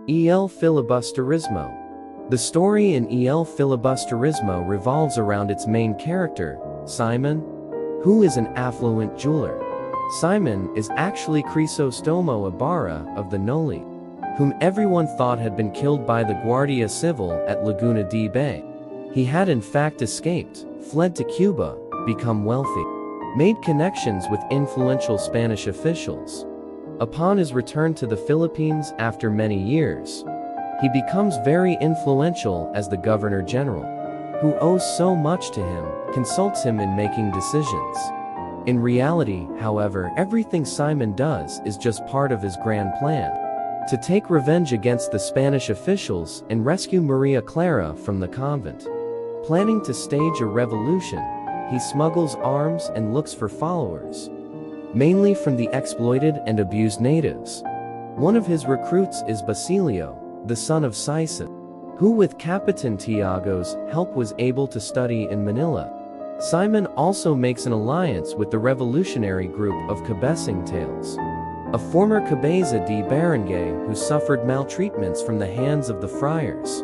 Filibusterismo. The story in Filibusterismo revolves around its main character, Simon, who is an affluent jeweler. Simon is actually Crisostomo Ibarra of the Noli, whom everyone thought had been killed by the Guardia Civil at Laguna de Bay. He had in fact escaped, fled to Cuba, become wealthy, made connections with influential Spanish officials. Upon his return to the Philippines after many years, he becomes very influential as the Governor General, who owes so much to him, consults him in making decisions. In reality, however, everything Simon does is just part of his grand plan to take revenge against the Spanish officials and rescue Maria Clara from the convent. Planning to stage a revolution, he smuggles arms and looks for followers, mainly from the exploited and abused natives. One of his recruits is Basilio, the son of Sison, who with Capitan Tiago's help was able to study in Manila. Simon also makes an alliance with the revolutionary group of Cabesing Tales, a former Cabeza de Barangay who suffered maltreatments from the hands of the friars.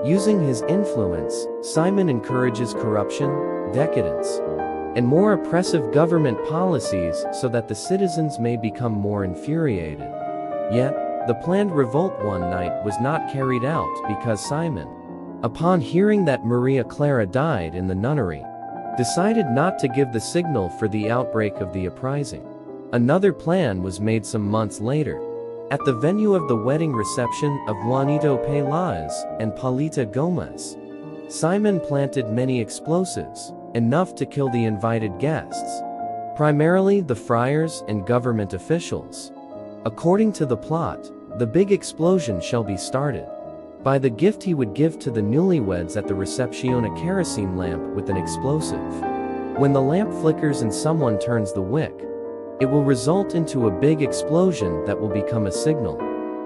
Using his influence, Simon encourages corruption, decadence, and more oppressive government policies so that the citizens may become more infuriated. Yet, the planned revolt one night was not carried out because Simon, upon hearing that Maria Clara died in the nunnery, decided not to give the signal for the outbreak of the uprising. Another plan was made some months later. At the venue of the wedding reception of Juanito Peláez and Paulita Gomez, Simon planted many explosives, enough to kill the invited guests, primarily the friars and government officials. According to the plot, the big explosion shall be started by the gift he would give to the newlyweds at the reception, a kerosene lamp with an explosive. When the lamp flickers and someone turns the wick, it will result into a big explosion that will become a signal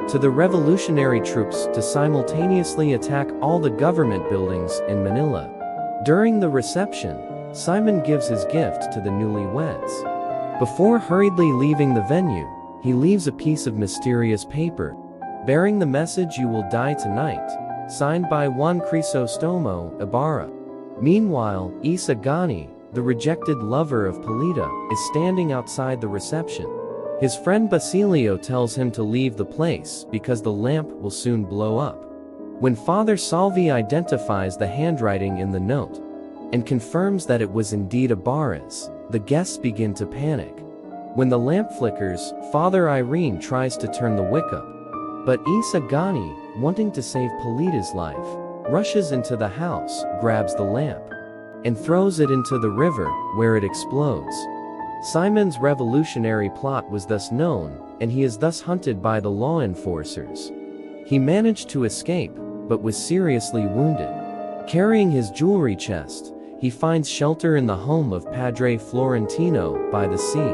to the revolutionary troops to simultaneously attack all the government buildings in Manila. During the reception, Simon gives his gift to the newlyweds. Before hurriedly leaving the venue, he leaves a piece of mysterious paper bearing the message "You will die tonight," signed by Juan Crisostomo Ibarra. Meanwhile, Isa Gani, the rejected lover of Paulita, is standing outside the reception. His friend Basilio tells him to leave the place because the lamp will soon blow up. When Father Salvi identifies the handwriting in the note and confirms that it was indeed Ibarra's, the guests begin to panic. When the lamp flickers, Father Irene tries to turn the wick up, but Isa Gani, wanting to save Paulita's life, rushes into the house, grabs the lamp, and throws it into the river, where it explodes. Simon's revolutionary plot was thus known, and he is thus hunted by the law enforcers. He managed to escape, but was seriously wounded. Carrying his jewelry chest, he finds shelter in the home of Padre Florentino by the sea.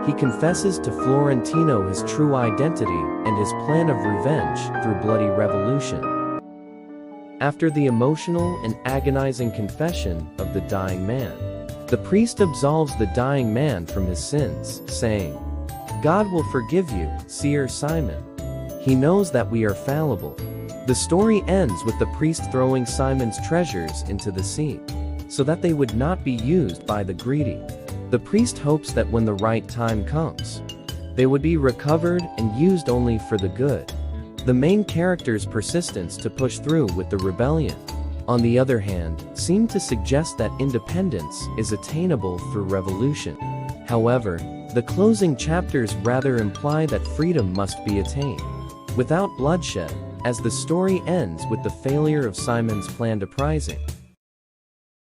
He confesses to Florentino his true identity and his plan of revenge through bloody revolution. After the emotional and agonizing confession of the dying man, the priest absolves the dying man from his sins, saying, "God will forgive you, Sir Simon. He knows that we are fallible." The story ends with the priest throwing Simon's treasures into the sea, so that they would not be used by the greedy. The priest hopes that when the right time comes, they would be recovered and used only for the good. The main character's persistence to push through with the rebellion, on the other hand, seemed to suggest that independence is attainable through revolution. However, the closing chapters rather imply that freedom must be attained without bloodshed, as the story ends with the failure of Simon's planned uprising.